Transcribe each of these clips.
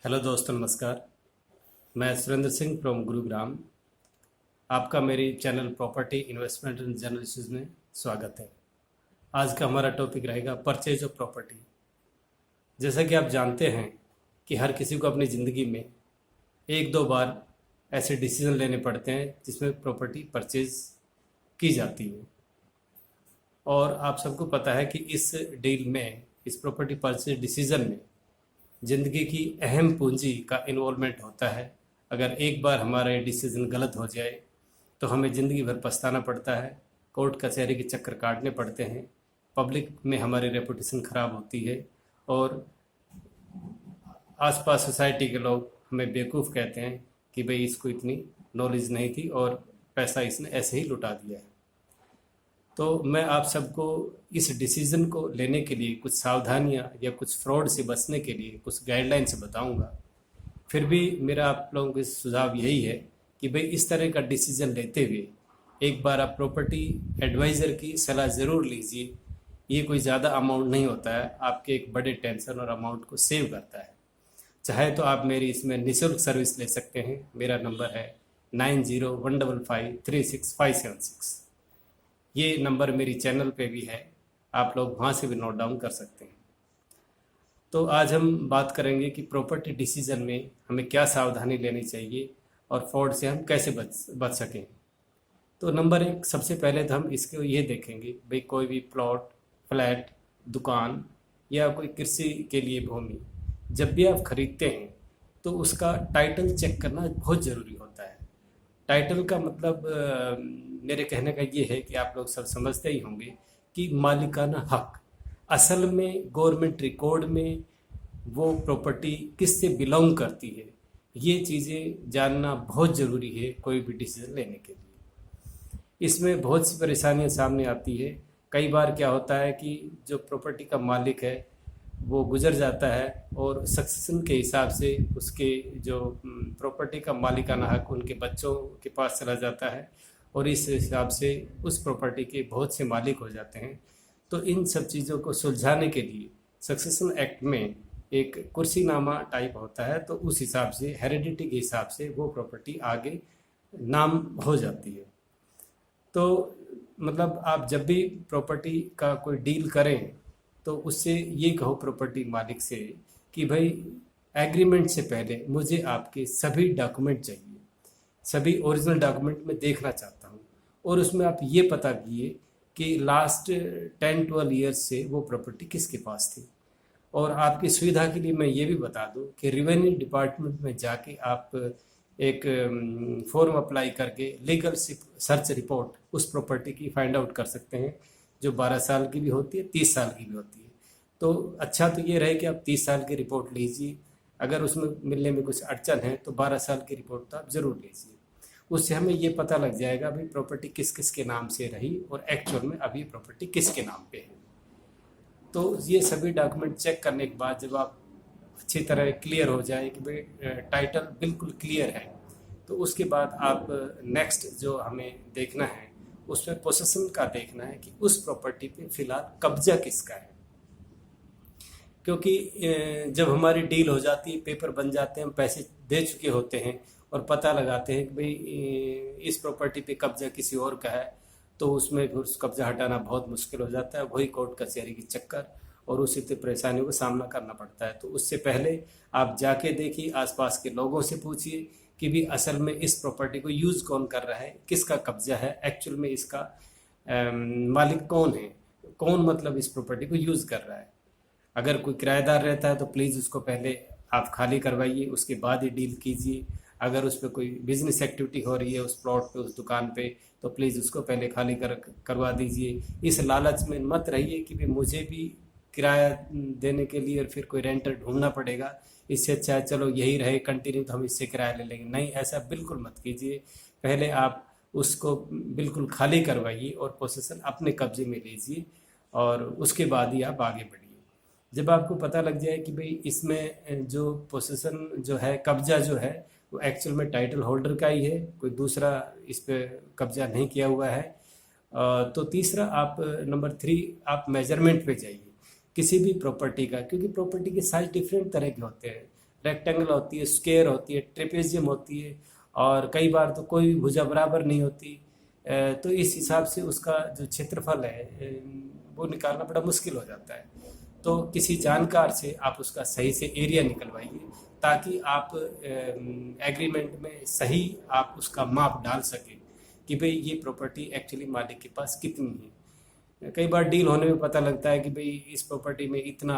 Hello दोस्तों, नमस्कार। मैं सुरेंद्र सिंह फ्रॉम गुरुग्राम। आपका मेरी channel property investment and journalism में स्वागत है। आज का हमारा टॉपिक रहेगा परचेज ऑफ प्रॉपर्टी। जैसा कि आप जानते हैं कि हर किसी को अपनी ज़िंदगी में एक दो बार ऐसे डिसीजन लेने पड़ते हैं जिसमें प्रॉपर्टी परचेज की जाती है। और आप सबको पता है कि इस डील में, इस प्रॉपर्टी परचेज डिसीजन में ज़िंदगी की अहम पूंजी का इन्वॉल्वमेंट होता है। अगर एक बार हमारा ये डिसीज़न गलत हो जाए तो हमें ज़िंदगी भर पछताना पड़ता है, कोर्ट कचहरी के चक्कर काटने पड़ते हैं, पब्लिक में हमारी रेपुटेशन ख़राब होती है और आसपास सोसाइटी के लोग हमें बेवकूफ़ कहते हैं कि भाई इसको इतनी नॉलेज नहीं थी और पैसा इसने ऐसे ही लुटा दिया है। तो मैं आप सबको इस डिसीज़न को लेने के लिए कुछ सावधानियां या कुछ फ्रॉड से बचने के लिए कुछ गाइडलाइन से बताऊंगा। फिर भी मेरा आप लोगों को सुझाव यही है कि भाई इस तरह का डिसीज़न लेते हुए एक बार आप प्रॉपर्टी एडवाइज़र की सलाह ज़रूर लीजिए। ये कोई ज़्यादा अमाउंट नहीं होता है, आपके एक बड़े टेंशन और अमाउंट को सेव करता है। चाहे तो आप मेरी इसमें निःशुल्क सर्विस ले सकते हैं। मेरा नंबर है 9015536576। ये नंबर मेरी चैनल पे भी है, आप लोग वहाँ से भी नोट डाउन कर सकते हैं। तो आज हम बात करेंगे कि प्रॉपर्टी डिसीजन में हमें क्या सावधानी लेनी चाहिए और फ्रॉड से हम कैसे बच सकें। तो नंबर एक, सबसे पहले तो हम इसको ये देखेंगे भाई कोई भी प्लॉट, फ्लैट, दुकान या कोई कृषि के लिए भूमि जब भी आप खरीदते हैं तो उसका टाइटल चेक करना बहुत ज़रूरी होता है। टाइटल का मतलब मेरे कहने का ये है कि आप लोग सब समझते ही होंगे कि मालिकाना हक, असल में गवर्नमेंट रिकॉर्ड में वो प्रॉपर्टी किससे बिलोंग करती है, ये चीज़ें जानना बहुत ज़रूरी है कोई भी डिसीजन लेने के लिए। इसमें बहुत सी परेशानियां सामने आती है। कई बार क्या होता है कि जो प्रॉपर्टी का मालिक है वो गुजर जाता है और सक्सेशन के हिसाब से उसके जो प्रॉपर्टी का मालिकाना हक उनके बच्चों के पास चला जाता है और इस हिसाब से उस प्रॉपर्टी के बहुत से मालिक हो जाते हैं। तो इन सब चीज़ों को सुलझाने के लिए सक्सेशन एक्ट में एक कुर्सीनामा टाइप होता है, तो उस हिसाब से हेरिडिटी के हिसाब से वो प्रॉपर्टी आगे नाम हो जाती है। तो मतलब आप जब भी प्रॉपर्टी का कोई डील करें तो उससे ये कहो प्रॉपर्टी मालिक से कि भाई एग्रीमेंट से पहले मुझे आपके सभी डॉक्यूमेंट चाहिए, सभी ओरिजिनल डॉक्यूमेंट मैं देखना चाहता हूँ। और उसमें आप ये पता कीजिए कि लास्ट 10-12 ईयर्स से वो प्रॉपर्टी किसके पास थी। और आपकी सुविधा के लिए मैं ये भी बता दूं कि रेवेन्यू डिपार्टमेंट में जाके आप एक फॉर्म अप्लाई करके लीगल सर्च रिपोर्ट उस प्रॉपर्टी की फाइंड आउट कर सकते हैं, जो 12 साल की भी होती है, 30 साल की भी होती है। तो अच्छा तो ये रहे कि आप 30 साल की रिपोर्ट लीजिए, अगर उसमें मिलने में कुछ अड़चन है तो 12 साल की रिपोर्ट तो आप ज़रूर लीजिए। उससे हमें ये पता लग जाएगा भाई प्रॉपर्टी किस किस के नाम से रही और एक्चुअल में अभी प्रॉपर्टी किसके नाम पे है। तो ये सभी डॉक्यूमेंट चेक करने के बाद जब आप अच्छी तरह क्लियर हो जाए कि भाई टाइटल बिल्कुल क्लियर है, तो उसके बाद आप नेक्स्ट जो हमें देखना है उसमें पोसेशन का देखना है कि उस प्रॉपर्टी पे फिलहाल कब्जा किसका है। क्योंकि जब हमारी डील हो जाती है, पेपर बन जाते हैं, हम पैसे दे चुके होते हैं और पता लगाते हैं कि भाई इस प्रॉपर्टी पे कब्जा किसी और का है, तो उसमें फिर उस कब्जा हटाना बहुत मुश्किल हो जाता है। वही कोर्ट कचहरी की चक्कर और उसी परेशानियों का सामना करना पड़ता है। तो उससे पहले आप जाके देखिए, आसपास के लोगों से पूछिए कि भी असल में इस प्रॉपर्टी को यूज़ कौन कर रहा है, किसका कब्जा है, एक्चुअल में इसका मालिक कौन है, कौन मतलब इस प्रॉपर्टी को यूज़ कर रहा है। अगर कोई किराएदार रहता है तो प्लीज़ उसको पहले आप खाली करवाइए, उसके बाद ही डील कीजिए। अगर उस पर कोई बिजनेस एक्टिविटी हो रही है उस प्लॉट पे, उस दुकान पे, तो प्लीज़ उसको पहले खाली करवा दीजिए। इस लालच में मत रहिए कि भाई मुझे भी किराया देने के लिए और फिर कोई रेंटर ढूंढना पड़ेगा, इससे अच्छा है चलो यही रहे कंटिन्यू, तो हम इससे किराया ले लेंगे। नहीं, ऐसा बिल्कुल मत कीजिए। पहले आप उसको बिल्कुल खाली करवाइए और पोसेशन अपने कब्जे में लीजिए और उसके बाद ही आप आगे बढ़िए। जब आपको पता लग जाए कि भाई इसमें जो पोसेशन जो है, कब्जा जो है, वो एक्चुअल में टाइटल होल्डर का ही है, कोई दूसरा इस पे कब्जा नहीं किया हुआ है। तो तीसरा, आप नंबर 3 आप मेजरमेंट पे जाइए किसी भी प्रॉपर्टी का, क्योंकि प्रॉपर्टी के साइज डिफरेंट तरह के होते हैं। रेक्टेंगल होती है, स्क्वायर होती है, ट्रेपेजियम होती है, और कई बार तो कोई भुजा बराबर नहीं होती। तो इस हिसाब से उसका जो क्षेत्रफल है वो निकालना बड़ा मुश्किल हो जाता है। तो किसी जानकार से आप उसका सही से एरिया निकलवाइए, ताकि आप एग्रीमेंट में सही आप उसका माप डाल सकें कि भाई ये प्रॉपर्टी एक्चुअली मालिक के पास कितनी है। कई बार डील होने में पता लगता है कि भाई इस प्रॉपर्टी में इतना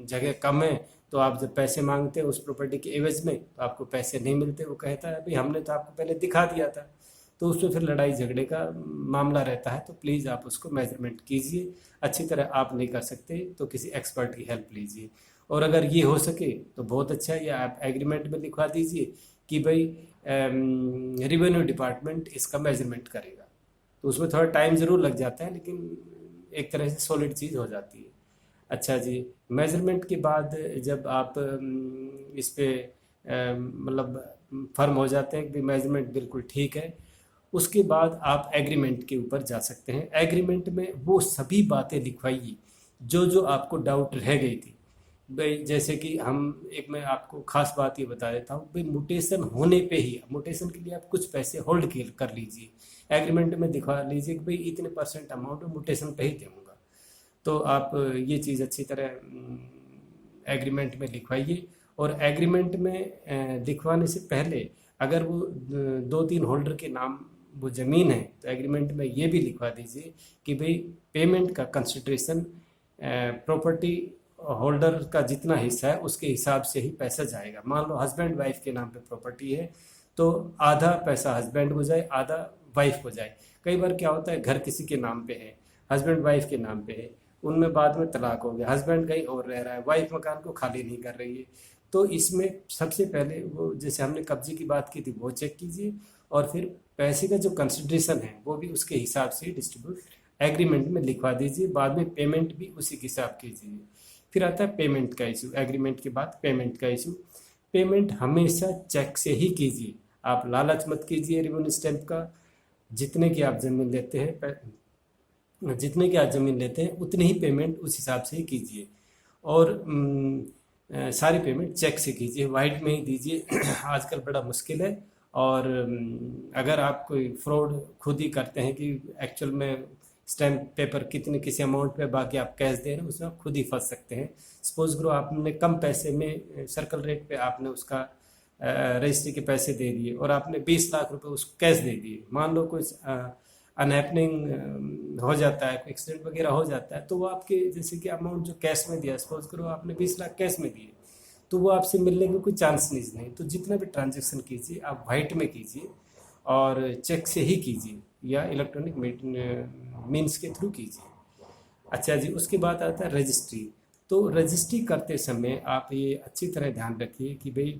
जगह कम है, तो आप जब पैसे मांगते हैं उस प्रॉपर्टी के एवज में, तो आपको पैसे नहीं मिलते। वो कहता है भाई हमने तो आपको पहले दिखा दिया था। तो उसमें फिर लड़ाई झगड़े का मामला रहता है। तो प्लीज़ आप उसको मेजरमेंट कीजिए। अच्छी तरह आप नहीं कर सकते तो किसी एक्सपर्ट की हेल्प लीजिए, और अगर ये हो सके तो बहुत अच्छा है, या आप एग्रीमेंट में लिखवा दीजिए कि भाई रेवेन्यू डिपार्टमेंट इसका मेजरमेंट करेगा। तो उसमें थोड़ा टाइम ज़रूर लग जाता है, लेकिन एक तरह से सॉलिड चीज़ हो जाती है। अच्छा जी, मेजरमेंट के बाद जब आप इस पे मतलब फर्म हो जाते हैं कि मेजरमेंट बिल्कुल ठीक है, उसके बाद आप एग्रीमेंट के ऊपर जा सकते हैं। एग्रीमेंट में वो सभी बातें लिखवाइए जो जो आपको डाउट रह गई थी। भाई जैसे कि मैं आपको खास बात ये बता देता हूँ, भाई म्यूटेशन होने पे ही, म्यूटेशन के लिए आप कुछ पैसे होल्ड कर लीजिए, एग्रीमेंट में दिखा लीजिए कि भाई इतने % अमाउंट म्यूटेशन पे ही दूंगा। तो आप ये चीज़ अच्छी तरह एग्रीमेंट में लिखवाइए। और एग्रीमेंट में लिखवाने से पहले अगर वो 2-3 होल्डर के नाम वो ज़मीन है, तो एग्रीमेंट में ये भी लिखवा दीजिए कि भाई पेमेंट का कंसिडरेशन प्रॉपर्टी होल्डर का जितना हिस्सा है उसके हिसाब से ही पैसा जाएगा। मान लो हस्बैंड वाइफ के नाम पे प्रॉपर्टी है, तो आधा पैसा हस्बैंड हो जाए, आधा वाइफ हो जाए। कई बार क्या होता है, घर किसी के नाम पे है, हस्बैंड वाइफ के नाम पे है, उनमें बाद में तलाक हो गया, हस्बैंड कहीं और रह रहा है, वाइफ मकान को खाली नहीं कर रही है। तो इसमें सबसे पहले वो जैसे हमने कब्जे की बात की थी वो चेक कीजिए, और फिर पैसे का जो कंसिडरेशन है वो भी उसके हिसाब से डिस्ट्रीब्यूट एग्रीमेंट में लिखवा दीजिए। बाद में पेमेंट भी उसी के हिसाब कीजिए। फिर आता है पेमेंट का इशू। एग्रीमेंट के बाद पेमेंट का इशू। पेमेंट हमेशा चेक से ही कीजिए। आप लालच मत कीजिए रेवेन्यू स्टैंप का। जितने की आप ज़मीन लेते हैं, जितने की आप ज़मीन लेते हैं उतनी ही पेमेंट उस हिसाब से ही कीजिए। और सारी पेमेंट चेक से कीजिए, वाइट में ही दीजिए। आजकल बड़ा मुश्किल है। और अगर आप कोई फ्रॉड खुद ही करते हैं कि एक्चुअल में स्टैम्प पेपर कितने किसी अमाउंट पे बाकी आप कैश दे रहे हैं, उसमें आप खुद ही फंस सकते हैं। सपोज करो आपने कम पैसे में सर्कल रेट पे आपने उसका रजिस्ट्री के पैसे दे दिए और आपने 20 लाख रुपए उसको कैश दे दिए। मान लो कुछ अनहैपनिंग हो जाता है, कोई एक्सीडेंट वगैरह हो जाता है, तो वो आपके जैसे कि अमाउंट जो कैश में दिया, सपोज करो आपने 20 लाख कैश में दिए, तो वो आपसे मिलने का कोई चांस नहीं। तो जितना भी ट्रांजेक्शन कीजिए आप वाइट में कीजिए और चेक से ही कीजिए या इलेक्ट्रॉनिक मीन्स के थ्रू कीजिए। अच्छा जी, उसके बाद आता है रजिस्ट्री। तो रजिस्ट्री करते समय आप ये अच्छी तरह ध्यान रखिए कि भाई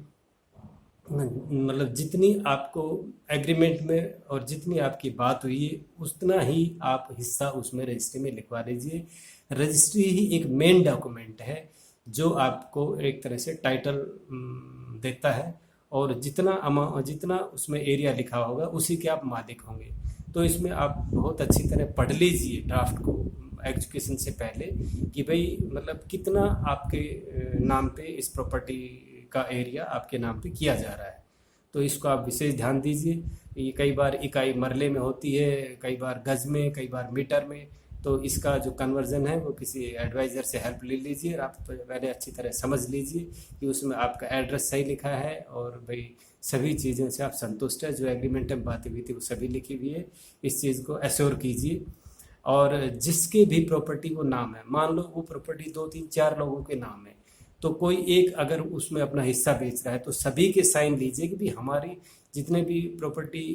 मतलब जितनी आपको एग्रीमेंट में और जितनी आपकी बात हुई है उतना ही आप हिस्सा उसमें रजिस्ट्री में लिखवा लीजिए। रजिस्ट्री ही एक मेन डॉक्यूमेंट है जो आपको एक तरह से टाइटल देता है, और जितना उसमें एरिया लिखा होगा उसी के आप मालिक होंगे। तो इसमें आप बहुत अच्छी तरह पढ़ लीजिए ड्राफ्ट को एजुकेशन से पहले कि भाई मतलब कितना आपके नाम पे इस प्रॉपर्टी का एरिया आपके नाम पे किया जा रहा है। तो इसको आप विशेष ध्यान दीजिए। ये कई बार इकाई मरले में होती है, कई बार गज में, कई बार मीटर में। तो इसका जो कन्वर्जन है वो किसी एडवाइज़र से हेल्प ले लीजिए। आप पहले अच्छी तरह समझ लीजिए कि उसमें आपका एड्रेस सही लिखा है और भाई सभी चीज़ों से आप संतुष्ट है, जो एग्रीमेंट में बातें हुई थी वो सभी लिखी हुई है। इस चीज़ को एश्योर कीजिए। और जिसके भी प्रॉपर्टी वो नाम है, मान लो वो प्रॉपर्टी 2-3-4 लोगों के नाम है, तो कोई एक अगर उसमें अपना हिस्सा बेच रहा है तो सभी के साइन लीजिए कि भाई हमारी जितने भी प्रॉपर्टी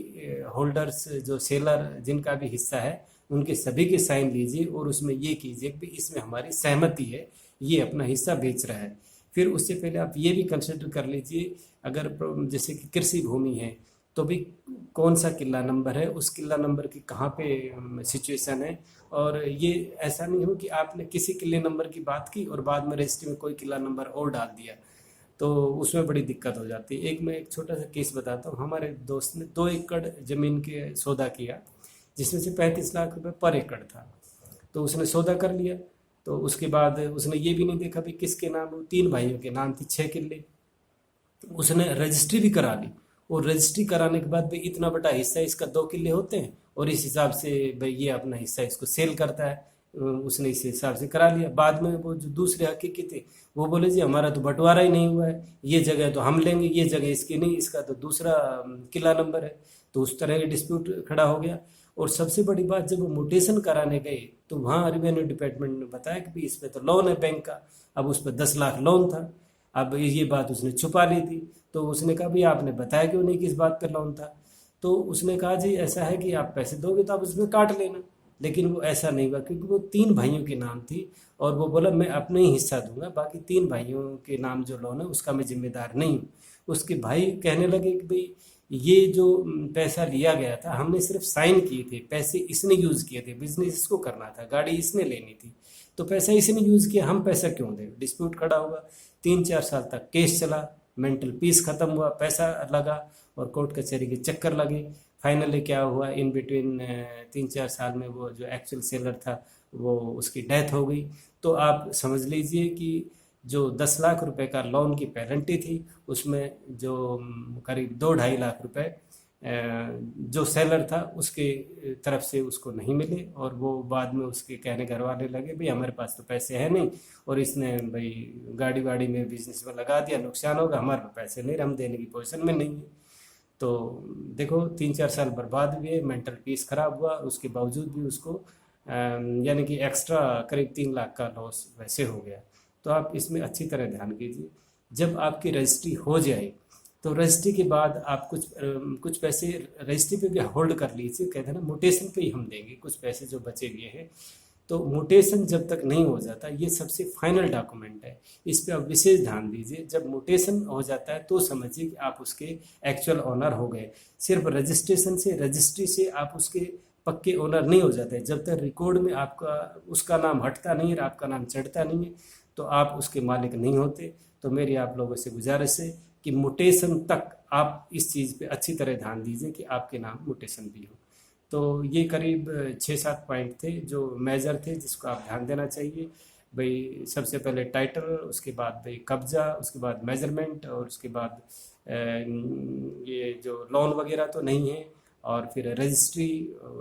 होल्डर्स जो सेलर जिनका भी हिस्सा है उनके सभी के साइन लीजिए, और उसमें ये कीजिए कि इसमें हमारी सहमति है, ये अपना हिस्सा बेच रहा है। फिर उससे पहले आप ये भी कंसिडर कर लीजिए, अगर जैसे कि कृषि भूमि है तो भी कौन सा किला नंबर है, उस किला नंबर की कहाँ पे सिचुएशन है। और ये ऐसा नहीं हो कि आपने किसी किले नंबर की बात की और बाद में रजिस्ट्री में कोई किला नंबर और डाल दिया, तो उसमें बड़ी दिक्कत हो जाती है। मैं एक छोटा सा केस बताता हूँ। हमारे दोस्त ने 2 एकड़ ज़मीन के सौदा किया, जिसमें से 35 लाख रुपए पर एकड़ था। तो उसने सौदा कर लिया। तो उसके बाद उसने ये भी नहीं देखा भी किसके नाम, 3 भाइयों के नाम थी 6 किले। उसने रजिस्ट्री भी करा ली, और रजिस्ट्री कराने के बाद भाई इतना बड़ा हिस्सा इसका 2 किले होते हैं, और इस हिसाब से भाई ये अपना हिस्सा इसको सेल करता है। उसने इस हिसाब से करा लिया। बाद में वो जो दूसरे हकीकी थे वो बोले जी हमारा तो बंटवारा ही नहीं हुआ है, ये जगह तो हम लेंगे, ये जगह इसकी नहीं, इसका तो दूसरा किला नंबर है। तो उस तरह का डिस्प्यूट खड़ा हो गया। और सबसे बड़ी बात, जब वो म्यूटेशन कराने गए तो वहाँ रेवेन्यू डिपार्टमेंट ने बताया कि भाई इस पे तो लोन है बैंक का। अब उस पर 10 लाख लोन था। अब ये बात उसने छुपा ली थी। तो उसने कहा भाई आपने बताया क्यों नहीं किस बात पर लोन था। तो उसने कहा जी ऐसा है कि आप पैसे दोगे तो आप उसमें काट लेना। लेकिन वो ऐसा नहीं हुआ, क्योंकि वो 3 भाइयों के नाम थी, और वो बोला मैं अपने ही हिस्सा दूंगा, बाकी 3 भाइयों के नाम जो लोन है उसका मैं जिम्मेदार नहीं हूँ। उसके भाई कहने लगे कि भाई ये जो पैसा लिया गया था हमने सिर्फ साइन किए थे, पैसे इसने यूज़ किए थे, बिजनेस इसको करना था, गाड़ी इसने लेनी थी, तो पैसा इसने यूज़ किया, हम पैसा क्यों दें। डिस्प्यूट खड़ा हुआ। 3-4 साल तक केस चला, मेंटल पीस खत्म हुआ, पैसा लगा और कोर्ट कचहरी के चक्कर लगे। फाइनली क्या हुआ, इन बिटवीन 3-4 साल में वो जो एक्चुअल सेलर था वो उसकी डेथ हो गई। तो आप समझ लीजिए कि जो 10 लाख रुपए का लोन की पेनल्टी थी उसमें जो करीब 2-2.5 लाख रुपए जो सेलर था उसके तरफ से उसको नहीं मिले। और वो बाद में उसके कहने घर वाले लगे भाई हमारे पास तो पैसे है नहीं, और इसने भाई गाड़ी वाड़ी में बिजनेस में लगा दिया, नुकसान होगा, हमारे पास पैसे नहीं, हम देने की पोजीशन में नहीं है। तो देखो 3-4 साल बर्बाद हुए, मेंटल पीस खराब हुआ, उसके बावजूद भी उसको यानी कि एक्स्ट्रा करीब 3 लाख का लॉस वैसे हो गया। तो आप इसमें अच्छी तरह ध्यान कीजिए। जब आपकी रजिस्ट्री हो जाए तो रजिस्ट्री के बाद आप कुछ पैसे रजिस्ट्री पे भी होल्ड कर लीजिए। कहते हैं ना मोटेशन पे ही हम देंगे कुछ पैसे जो बचे हुए हैं। तो मोटेशन जब तक नहीं हो जाता, ये सबसे फाइनल डॉक्यूमेंट है, इस पे आप विशेष ध्यान दीजिए। जब मोटेशन हो जाता है तो समझिए कि आप उसके एक्चुअल ओनर हो गए। सिर्फ रजिस्ट्रेशन से, रजिस्ट्री से आप उसके पक्के ओनर नहीं हो जाते। जब तक रिकॉर्ड में आपका उसका नाम हटता नहीं है, आपका नाम चढ़ता नहीं है, तो आप उसके मालिक नहीं होते। तो मेरी आप लोगों से गुजारिश है कि मोटेशन तक आप इस चीज़ पे अच्छी तरह ध्यान दीजिए कि आपके नाम मोटेशन भी हो। तो ये करीब 6-7 पॉइंट थे जो मेजर थे जिसको आप ध्यान देना चाहिए। भाई सबसे पहले टाइटल, उसके बाद भाई कब्जा, उसके बाद मेजरमेंट, और उसके बाद ये जो लोन वगैरह तो नहीं है, और फिर रजिस्ट्री,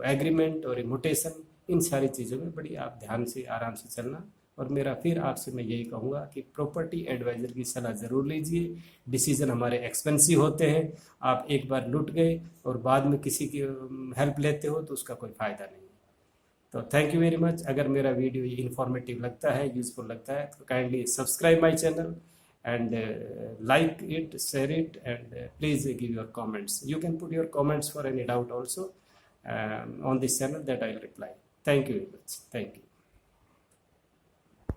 एग्रीमेंट और म्यूटेशन, इन सारी चीज़ों में बड़ी आप ध्यान से आराम से चलना। और मेरा फिर आपसे मैं यही कहूँगा कि प्रॉपर्टी एडवाइज़र की सलाह ज़रूर लीजिए। डिसीज़न हमारे एक्सपेंसिव होते हैं। आप एक बार लुट गए और बाद में किसी की हेल्प लेते हो तो उसका कोई फ़ायदा नहीं है। तो थैंक यू वेरी मच। अगर मेरा वीडियो इन्फॉर्मेटिव लगता है, यूज़फुल लगता है, तो kindly subscribe my channel and like it, share it, and please give your comments. You can put your comments for any doubt also on this channel that I'll reply. Thank you very much. Thank you.